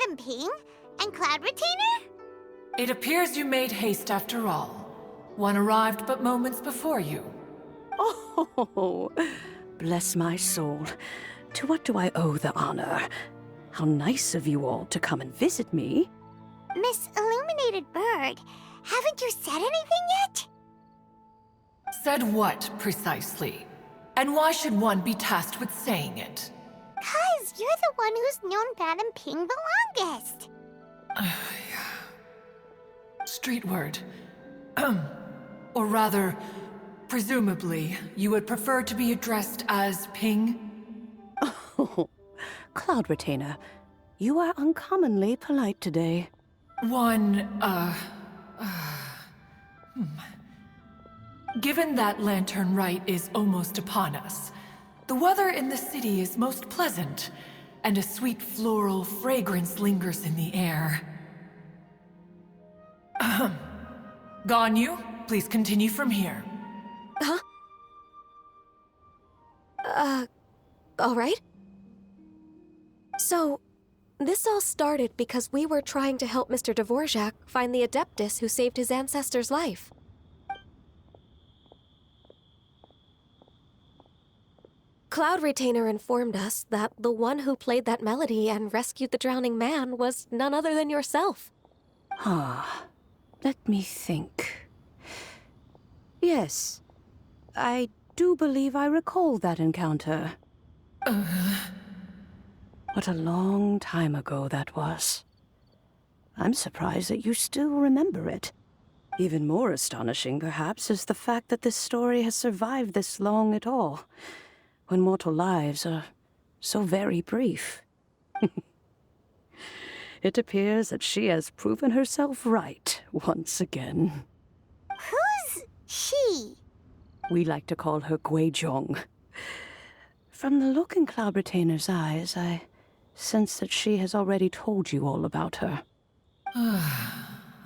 Madam Ping and Cloud Retainer? It appears you made haste after all. One arrived but moments before you. Oh, bless my soul. To what do I owe the honor? How nice of you all to come and visit me. Miss Illuminated Bird, haven't you said anything yet? Said what, precisely? And why should one be tasked with saying it? 'Cause you're the one who's known Madam Ping the longest. Street word. Or rather, presumably, you would prefer to be addressed as Ping? Oh, Cloud Retainer, you are uncommonly polite today. Given that Lantern Rite is almost upon us, the weather in the city is most pleasant, and a sweet floral fragrance lingers in the air. Ganyu, please continue from here. Huh? All right. So, this all started because we were trying to help Mr. Dvorak find the Adeptus who saved his ancestor's life. Cloud Retainer informed us that the one who played that melody and rescued the drowning man was none other than yourself. Let me think. Yes, I do believe I recall that encounter. What a long time ago that was. I'm surprised that you still remember it. Even more astonishing, perhaps, is the fact that this story has survived this long at all, when mortal lives are so very brief. It appears that she has proven herself right once again. Who's she? We like to call her Guizhong. From the look in Cloud Retainer's eyes, I sense that she has already told you all about her.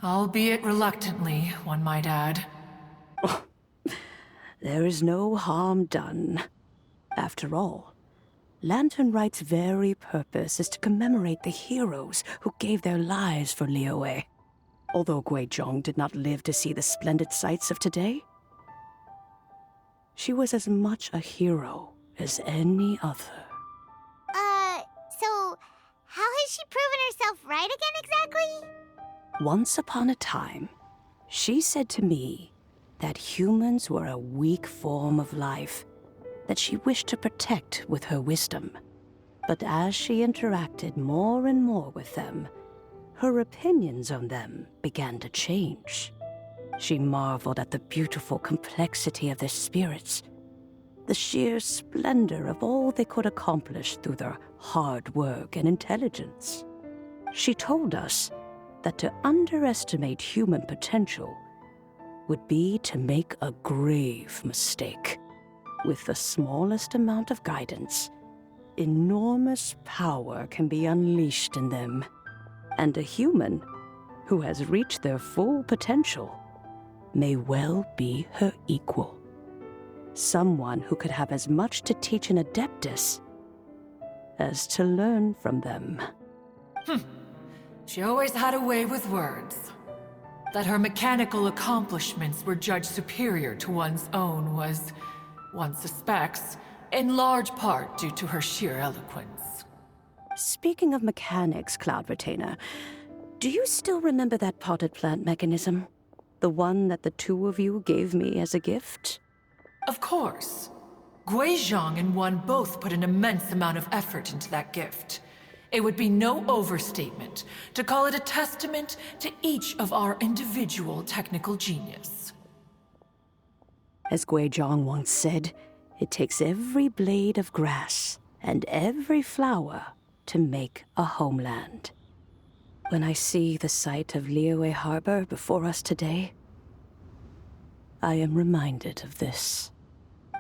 Albeit reluctantly, one might add. There is no harm done. After all, Lantern Rite's very purpose is to commemorate the heroes who gave their lives for Liyue. Although Guizhong did not live to see the splendid sights of today, she was as much a hero as any other. So how has she proven herself right again exactly? Once upon a time, she said to me that humans were a weak form of life that she wished to protect with her wisdom. But as she interacted more and more with them, her opinions on them began to change. She marveled at the beautiful complexity of their spirits, the sheer splendor of all they could accomplish through their hard work and intelligence. She told us that to underestimate human potential would be to make a grave mistake. With the smallest amount of guidance, enormous power can be unleashed in them. And a human who has reached their full potential may well be her equal. Someone who could have as much to teach an Adeptus as to learn from them. She always had a way with words. That her mechanical accomplishments were judged superior to one's own was, one suspects, in large part due to her sheer eloquence. Speaking of mechanics, Cloud Retainer, do you still remember that potted plant mechanism? The one that the two of you gave me as a gift? Of course. Guizhong and one both put an immense amount of effort into that gift. It would be no overstatement to call it a testament to each of our individual technical genius. As Guizhong once said, it takes every blade of grass and every flower to make a homeland. When I see the sight of Liyue Harbor before us today, I am reminded of this.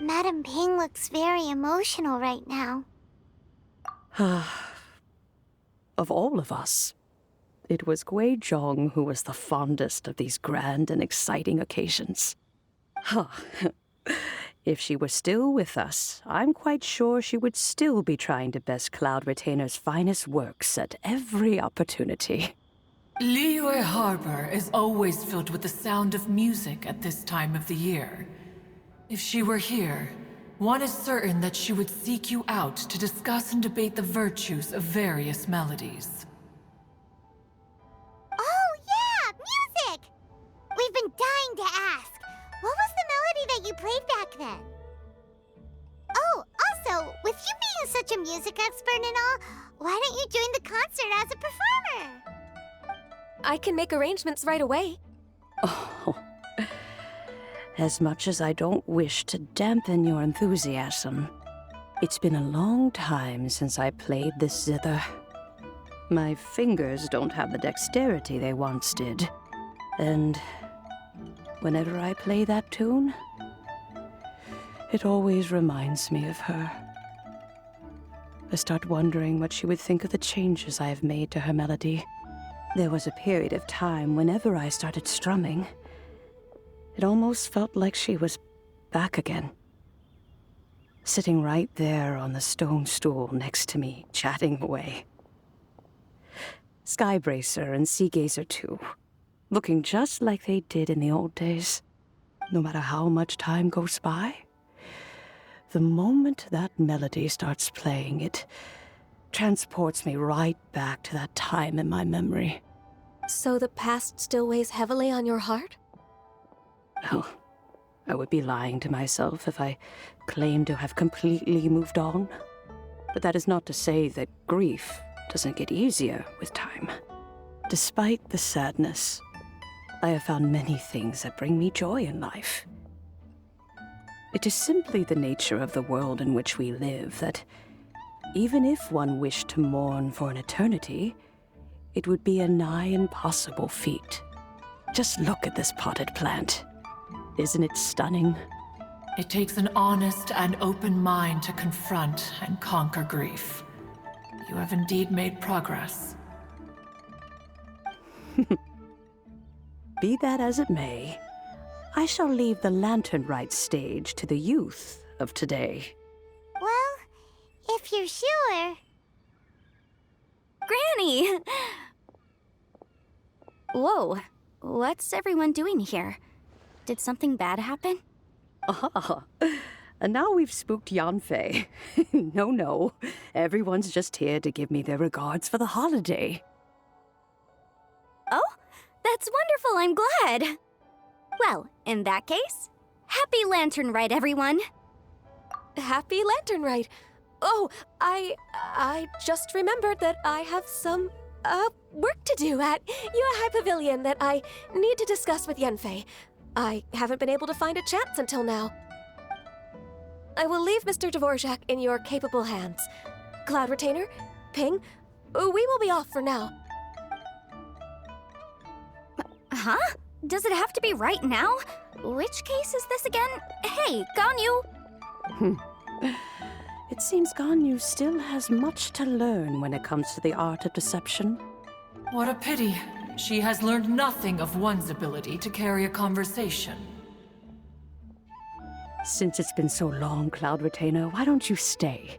Madam Ping looks very emotional right now. Of all of us, it was Guizhong who was the fondest of these grand and exciting occasions. If she were still with us, I'm quite sure she would still be trying to best Cloud Retainer's finest works at every opportunity. Liyue Harbor is always filled with the sound of music at this time of the year. If she were here, one is certain that she would seek you out to discuss and debate the virtues of various melodies. Oh, yeah! Music! We've been dying to ask. What was the melody that you played back then? Oh, also, with you being such a music expert and all, why don't you join the concert as a performer? I can make arrangements right away. Oh, as much as I don't wish to dampen your enthusiasm, it's been a long time since I played this zither. My fingers don't have the dexterity they once did, and whenever I play that tune, it always reminds me of her. I start wondering what she would think of the changes I have made to her melody. There was a period of time whenever I started strumming, it almost felt like she was back again. Sitting right there on the stone stool next to me, chatting away. Skybracer and Seagazer too, looking just like they did in the old days. No matter how much time goes by, the moment that melody starts playing, it transports me right back to that time in my memory. So the past still weighs heavily on your heart? Oh, I would be lying to myself if I claimed to have completely moved on. But that is not to say that grief doesn't get easier with time. Despite the sadness, I have found many things that bring me joy in life. It is simply the nature of the world in which we live that even if one wished to mourn for an eternity, it would be a nigh impossible feat. Just look at this potted plant. Isn't it stunning? It takes an honest and open mind to confront and conquer grief. You have indeed made progress. Be that as it may, I shall leave the lantern rite stage to the youth of today. Well, if you're sure. Granny! Whoa, what's everyone doing here? Did something bad happen? Ah, and now we've spooked Yanfei. No, everyone's just here to give me their regards for the holiday. Oh, that's wonderful, I'm glad. Well, in that case, happy Lantern Rite, everyone. Happy Lantern Rite. Oh, I just remembered that I have some, work to do at Yuehai Pavilion that I need to discuss with Yanfei. I haven't been able to find a chance until now. I will leave Mr. Dvorak in your capable hands. Cloud Retainer, Ping, we will be off for now. Huh? Does it have to be right now? Which case is this again? Hey, Ganyu! It seems Ganyu still has much to learn when it comes to the art of deception. What a pity. She has learned nothing of one's ability to carry a conversation. Since it's been so long, Cloud Retainer, why don't you stay?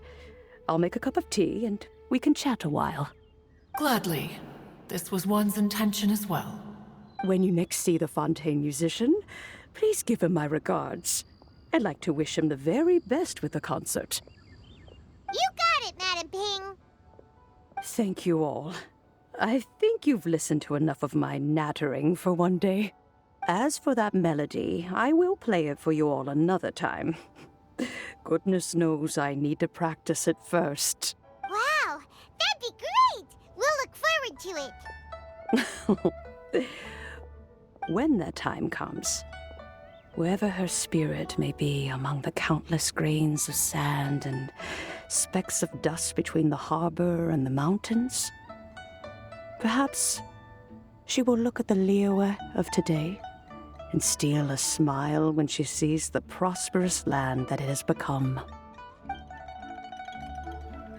I'll make a cup of tea and we can chat a while. Gladly. This was one's intention as well. When you next see the Fontaine musician, please give him my regards. I'd like to wish him the very best with the concert. You got it, Madam Ping. Thank you all. I think you've listened to enough of my nattering for one day. As for that melody, I will play it for you all another time. Goodness knows I need to practice it first. Wow, that'd be great. We'll look forward to it. When that time comes, wherever her spirit may be among the countless grains of sand and specks of dust between the harbor and the mountains, perhaps she will look at the Liyue of today and steal a smile when she sees the prosperous land that it has become.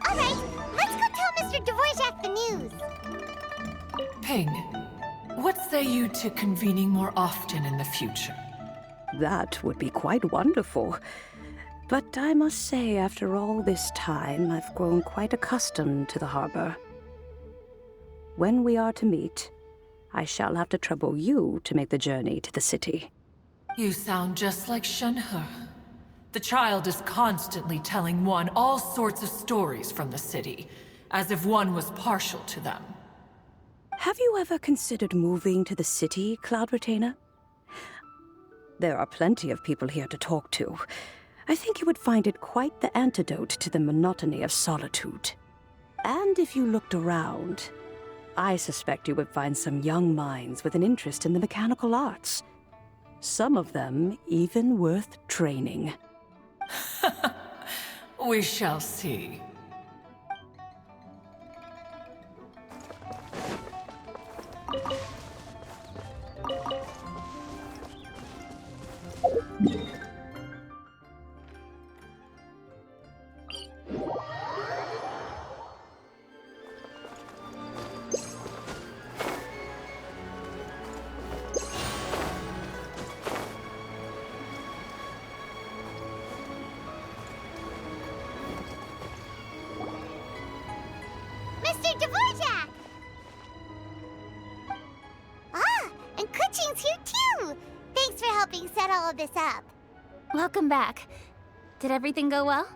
All right, let's go tell Mr. Dvorak the news. Ping, what say you to convening more often in the future? That would be quite wonderful. But I must say, after all this time, I've grown quite accustomed to the harbor. When we are to meet, I shall have to trouble you to make the journey to the city. You sound just like Shenhe. The child is constantly telling one all sorts of stories from the city, as if one was partial to them. Have you ever considered moving to the city, Cloud Retainer? There are plenty of people here to talk to. I think you would find it quite the antidote to the monotony of solitude. And if you looked around, I suspect you would find some young minds with an interest in the mechanical arts. Some of them even worth training. We shall see. Mr. Dvorak! Ah, and Kuchin's here too! Thanks for helping set all of this up. Welcome back. Did everything go well?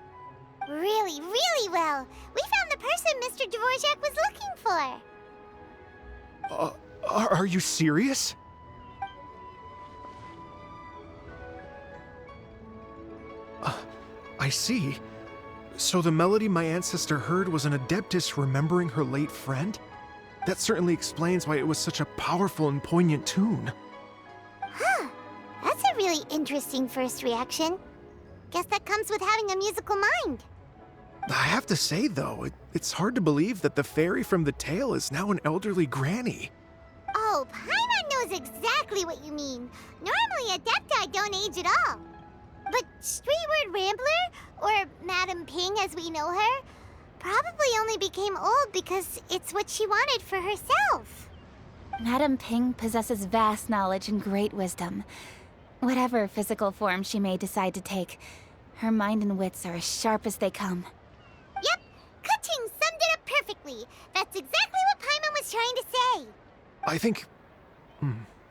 Really, really well. We found the person Mr. Dvorak was looking for. Are you serious? I see. So the melody my ancestor heard was an adeptus remembering her late friend? That certainly explains why it was such a powerful and poignant tune. Huh. That's a really interesting first reaction. Guess that comes with having a musical mind. I have to say, though, it's hard to believe that the fairy from the tale is now an elderly granny. Oh, Paimon knows exactly what you mean. Normally, Adepti don't age at all. But Streetward Rambler, or Madam Ping as we know her, probably only became old because it's what she wanted for herself. Madame Ping possesses vast knowledge and great wisdom. Whatever physical form she may decide to take, her mind and wits are as sharp as they come. Yep, Kuching summed it up perfectly. That's exactly what Paimon was trying to say. I think...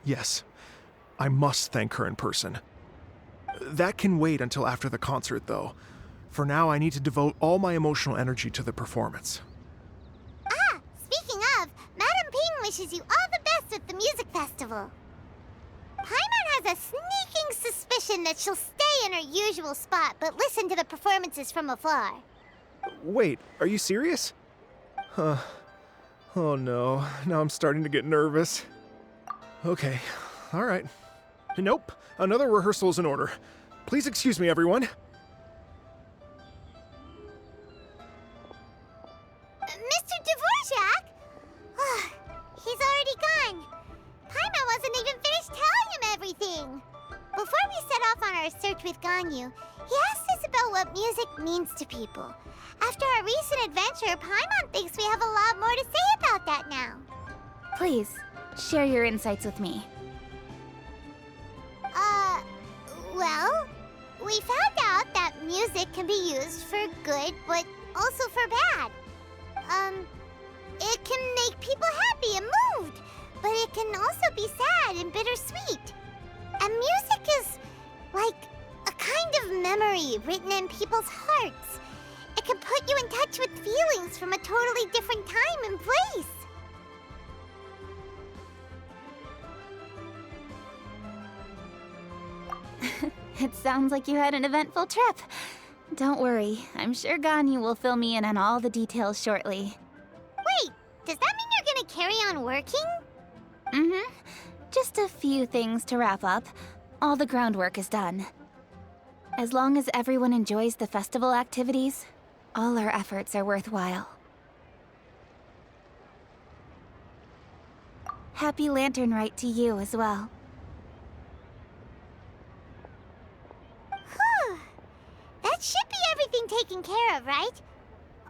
yes. I must thank her in person. That can wait until after the concert, though. For now, I need to devote all my emotional energy to the performance. Ah, speaking of, Madam Ping wishes you all the best with the music festival. Paimon has a sneaking suspicion that she'll stay in her usual spot, but listen to the performances from afar. Wait, are you serious? Huh. Oh no, now I'm starting to get nervous. Okay, alright. Nope, another rehearsal is in order. Please excuse me, everyone. Mr. Dvorak? He's already gone. Paimon wasn't even finished telling him everything. Before we set off on our search with Ganyu, he asked us about what music means to people. After our recent adventure, Paimon thinks we have a lot more to say about that now. Please, share your insights with me. Well, we found out that music can be used for good, but also for bad. It can make people happy and moved, but it can also be sad and bittersweet. And music is like a kind of memory written in people's hearts. It can put you in touch with feelings from a totally different time and place. It sounds like you had an eventful trip. Don't worry, I'm sure Ganyu will fill me in on all the details shortly. Wait, does that mean you're gonna carry on working? Mm-hmm. Just a few things to wrap up. All the groundwork is done. As long as everyone enjoys the festival activities, all our efforts are worthwhile. Happy Lantern Rite to you as well. Whew. That should be everything taken care of, right?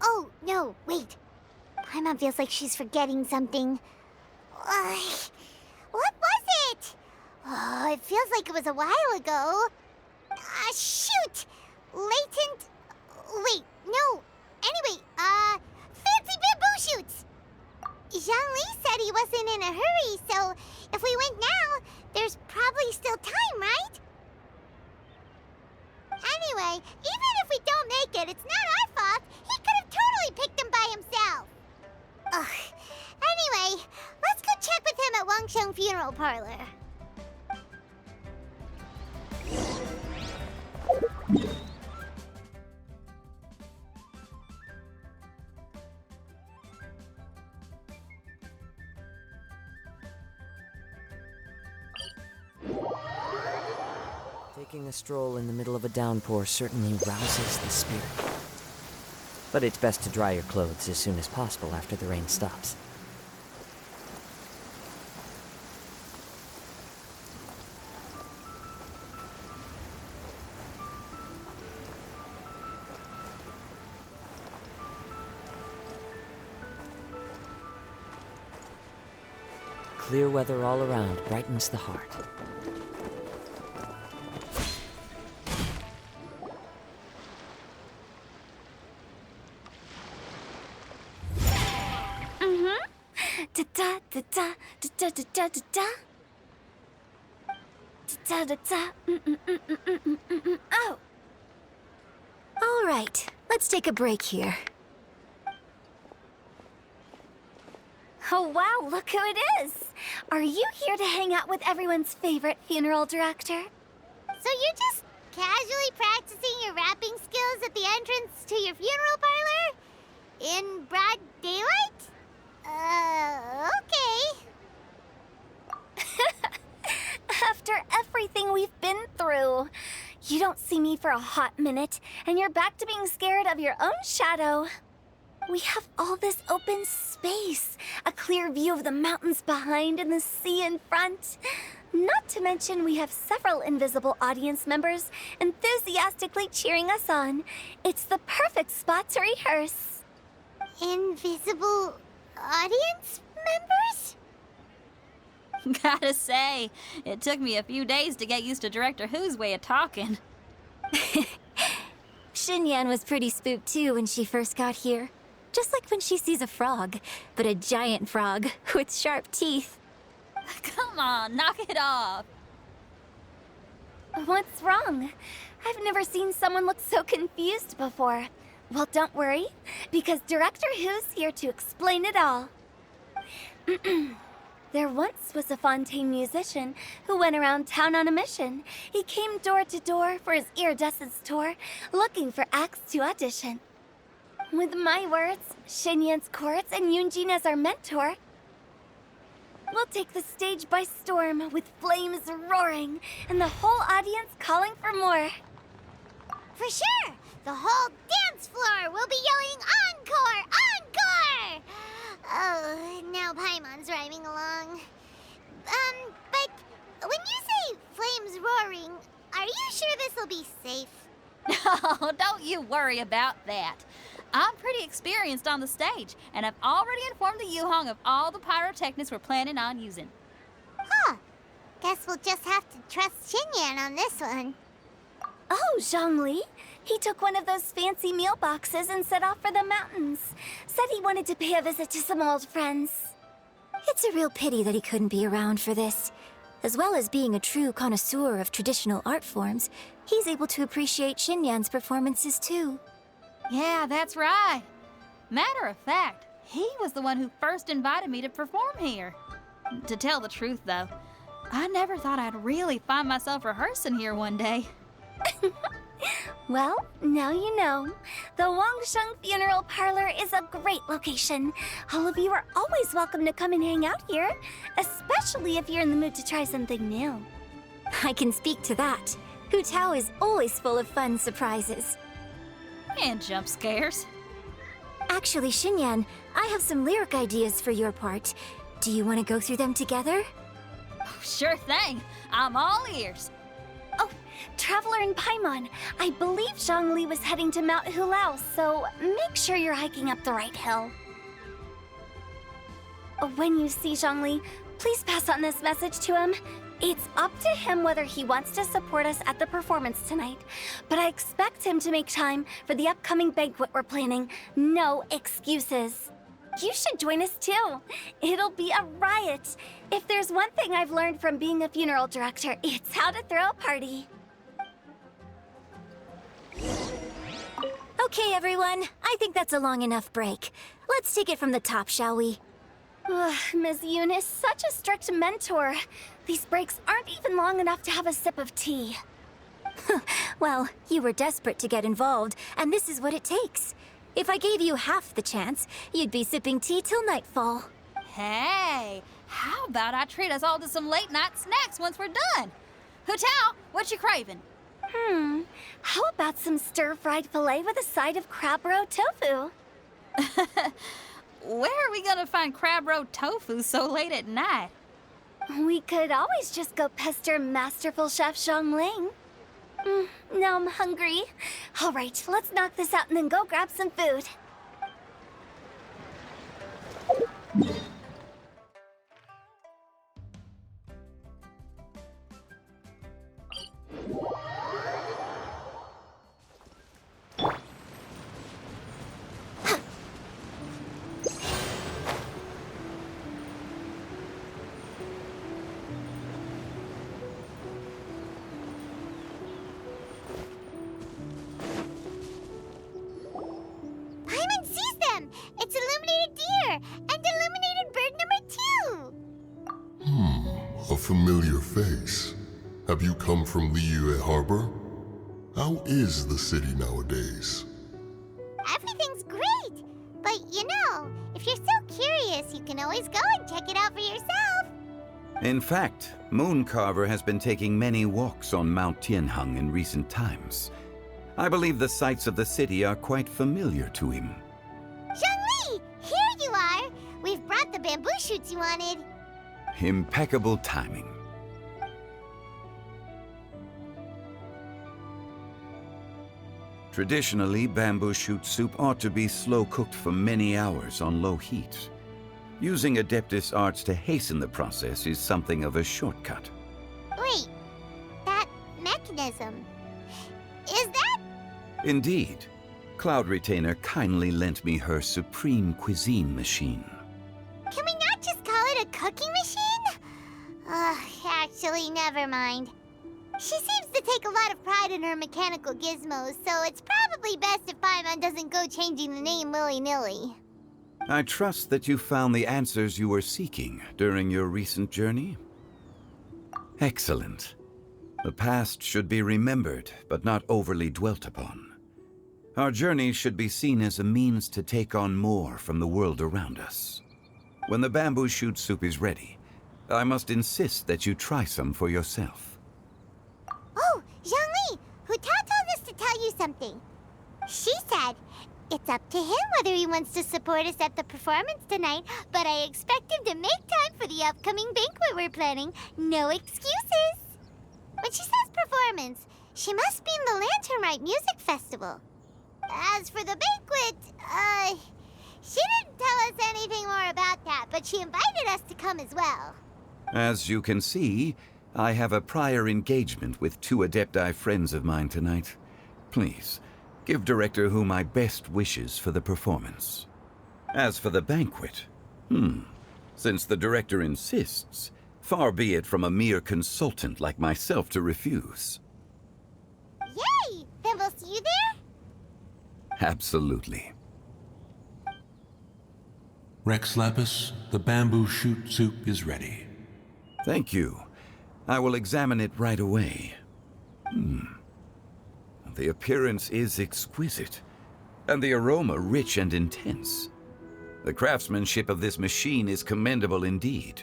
Oh, no, wait. Paimon feels like she's forgetting something. What was it? Oh, it feels like it was a while ago. Shoot! Late Hesitant... Wait, no. Anyway, fancy bamboo shoots! Zhongli said he wasn't in a hurry, so if we went now, there's probably still time, right? Anyway, even if we don't make it, it's not our fault. He could have totally picked them by himself. Ugh. Anyway, let's go check with him at Wangsheng Funeral Parlor. Taking a stroll in the middle of a downpour certainly rouses the spirit. But it's best to dry your clothes as soon as possible after the rain stops. Clear weather all around brightens the heart. Da da da da da da da da da. Da da da. Oh. All right, let's take a break here. Oh wow, look who it is! Are you here to hang out with everyone's favorite funeral director? So you're just casually practicing your rapping skills at the entrance to your funeral parlor? In broad daylight? Okay. After everything we've been through, you don't see me for a hot minute, and you're back to being scared of your own shadow. We have all this open space, a clear view of the mountains behind and the sea in front. Not to mention we have several invisible audience members enthusiastically cheering us on. It's the perfect spot to rehearse. Invisible audience members? Gotta say, it took me a few days to get used to Director Who's way of talking. Xinyan was pretty spooked too when she first got here. Just like when she sees a frog, but a giant frog with sharp teeth. Come on, knock it off. What's wrong? I've never seen someone look so confused before. Well, don't worry, because Director Who's here to explain it all. There once was a Fontaine musician who went around town on a mission. He came door to door for his iridescence tour, looking for acts to audition. With my words, Xinyan's chords, and Yunjin as our mentor, we'll take the stage by storm with flames roaring and the whole audience calling for more. For sure! The whole dance floor will be yelling encore! Encore! Oh, now Paimon's rhyming along. But when you say flames roaring, are you sure this will be safe? Oh, don't you worry about that. I'm pretty experienced on the stage, and I've already informed the Yuhong of all the pyrotechnics we're planning on using. Huh. Guess we'll just have to trust Xinyan on this one. Oh, Zhongli. He took one of those fancy meal boxes and set off for the mountains. Said he wanted to pay a visit to some old friends. It's a real pity that he couldn't be around for this. As well as being a true connoisseur of traditional art forms, he's able to appreciate Xinyan's performances too. Yeah, that's right. Matter of fact, he was the one who first invited me to perform here. To tell the truth, though, I never thought I'd really find myself rehearsing here one day. Well, now you know. The Wangsheng Funeral Parlor is a great location. All of you are always welcome to come and hang out here, especially if you're in the mood to try something new. I can speak to that. Hu Tao is always full of fun surprises. And jump scares. Actually, Xinyan, I have some lyric ideas for your part. Do you want to go through them together? Oh, sure thing. I'm all ears. Oh, Traveler and Paimon, I believe Zhongli was heading to Mount Hulao, so make sure you're hiking up the right hill. When you see Zhongli, please pass on this message to him. It's up to him whether he wants to support us at the performance tonight, but I expect him to make time for the upcoming banquet we're planning. No excuses. You should join us too. It'll be a riot. If there's one thing I've learned from being a funeral director, it's how to throw a party. Okay, everyone. I think that's a long enough break. Let's take it from the top, shall we? Ugh, Ms. Eunice, such a strict mentor. These breaks aren't even long enough to have a sip of tea. Well, you were desperate to get involved, and this is what it takes. If I gave you half the chance, you'd be sipping tea till nightfall. Hey, how about I treat us all to some late-night snacks once we're done? Hutao, what you craving? How about some stir-fried filet with a side of crab roe tofu? Where are we gonna find crab roe tofu so late at night? We could always just go pester masterful Chef Zhongling. Now I'm hungry. All right, let's knock this out and then go grab some food. Paimon sees them! It's illuminated deer! And illuminated bird number 2! A familiar face. Have you come from Liyue Harbor? How is the city nowadays? Everything's great! But you know, if you're so curious, you can always go and check it out for yourself! In fact, Mooncarver has been taking many walks on Mount Tianheng in recent times. I believe the sights of the city are quite familiar to him. Zhongli! Here you are! We've brought the bamboo shoots you wanted. Impeccable timing. Traditionally, bamboo shoot soup ought to be slow-cooked for many hours on low heat. Using Adeptus arts to hasten the process is something of a shortcut. Wait, that mechanism... is that... Indeed. Cloud Retainer kindly lent me her supreme cuisine machine. Can we not just call it a cooking machine? Actually, never mind. She seems to take a lot of pride in her mechanical gizmos, so it's probably best if Paimon doesn't go changing the name willy-nilly. I trust that you found the answers you were seeking during your recent journey? Excellent. The past should be remembered, but not overly dwelt upon. Our journey should be seen as a means to take on more from the world around us. When the bamboo shoot soup is ready, I must insist that you try some for yourself. Oh, Zhongli! Hutao told us to tell you something. She said, it's up to him whether he wants to support us at the performance tonight, but I expect him to make time for the upcoming banquet we're planning. No excuses! When she says performance, she must mean the Lantern Rite Music Festival. As for the banquet, she didn't tell us anything more about that, but she invited us to come as well. As you can see, I have a prior engagement with 2 Adepti friends of mine tonight. Please, give Director Hu my best wishes for the performance. As for the banquet, since the Director insists, far be it from a mere consultant like myself to refuse. Yay! Then we'll see you there? Absolutely. Rex Lapis, the bamboo shoot soup is ready. Thank you. I will examine it right away. The appearance is exquisite, and the aroma rich and intense. The craftsmanship of this machine is commendable indeed.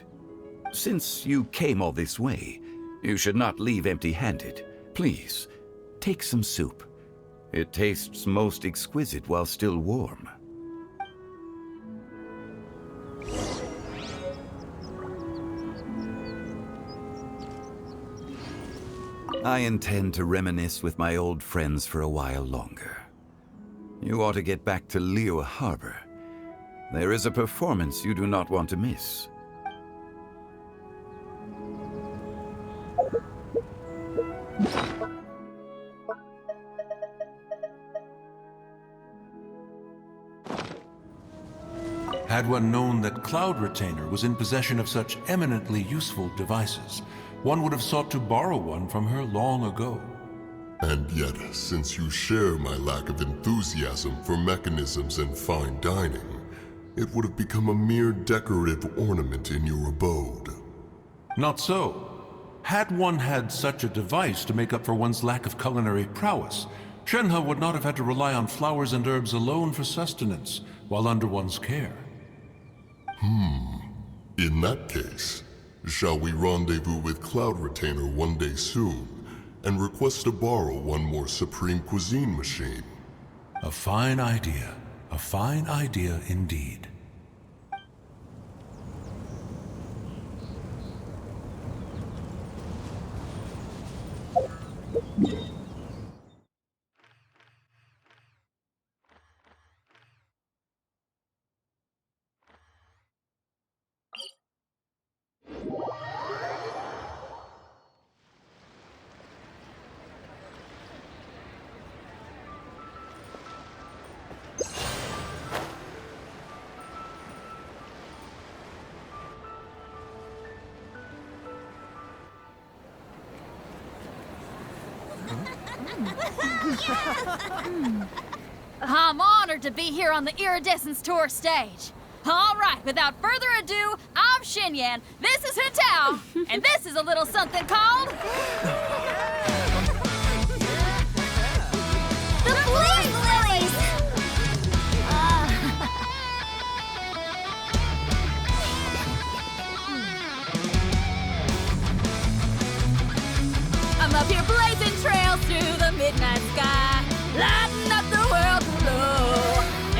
Since you came all this way, you should not leave empty-handed. Please, take some soup. It tastes most exquisite while still warm. I intend to reminisce with my old friends for a while longer. You ought to get back to Liyue Harbor. There is a performance you do not want to miss. Had one known that Cloud Retainer was in possession of such eminently useful devices, one would have sought to borrow one from her long ago. And yet, since you share my lack of enthusiasm for mechanisms and fine dining, it would have become a mere decorative ornament in your abode. Not so. Had one had such a device to make up for one's lack of culinary prowess, Shenhe would not have had to rely on flowers and herbs alone for sustenance while under one's care. In that case, shall we rendezvous with Cloud Retainer one day soon and request to borrow one more Supreme Cuisine machine? A fine idea. A fine idea indeed. I'm honored to be here on the Iridescence Tour stage. All right, without further ado, I'm Xinyan, this is Hetao, and this is a little something called... The Flame Lilies! I'm up here blazing trails through the midnight sky, lighting up the world below.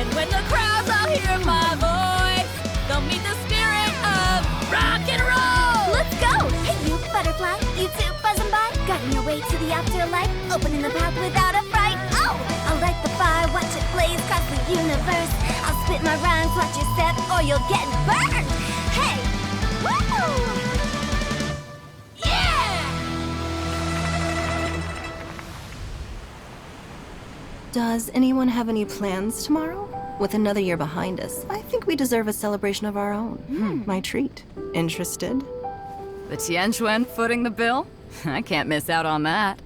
And when the crowds all hear my voice, they'll meet the spirit of rock and roll. Let's go! Hey, you butterfly, you two buzzing by, guiding your way to the afterlife, opening the path without a fright. Oh, I'll light the fire, watch it blaze across the universe. I'll spit my rhymes, watch you step, or you'll get burned. Hey, woo! Does anyone have any plans tomorrow? With another year behind us, I think we deserve a celebration of our own. My treat. Interested? The Tianquan footing the bill? I can't miss out on that.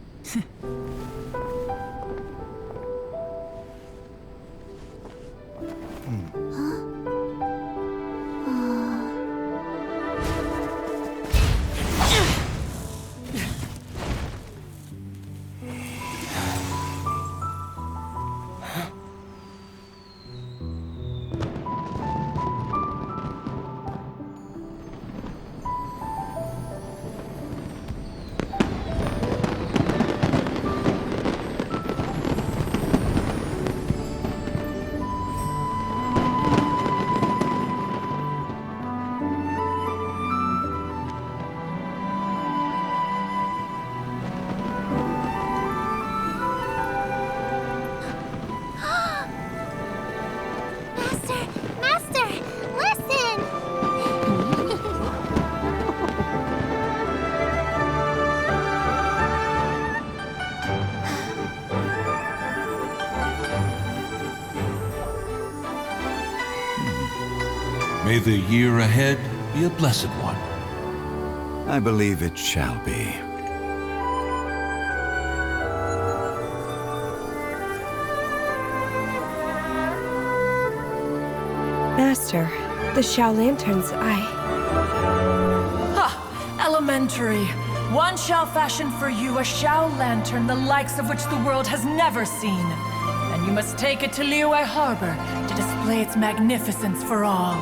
Master, listen! May the year ahead be a blessed one. I believe it shall be. Master, the Xiao Lanterns, Elementary. One shall fashion for you a Xiao Lantern the likes of which the world has never seen. And you must take it to Liyue Harbor to display its magnificence for all.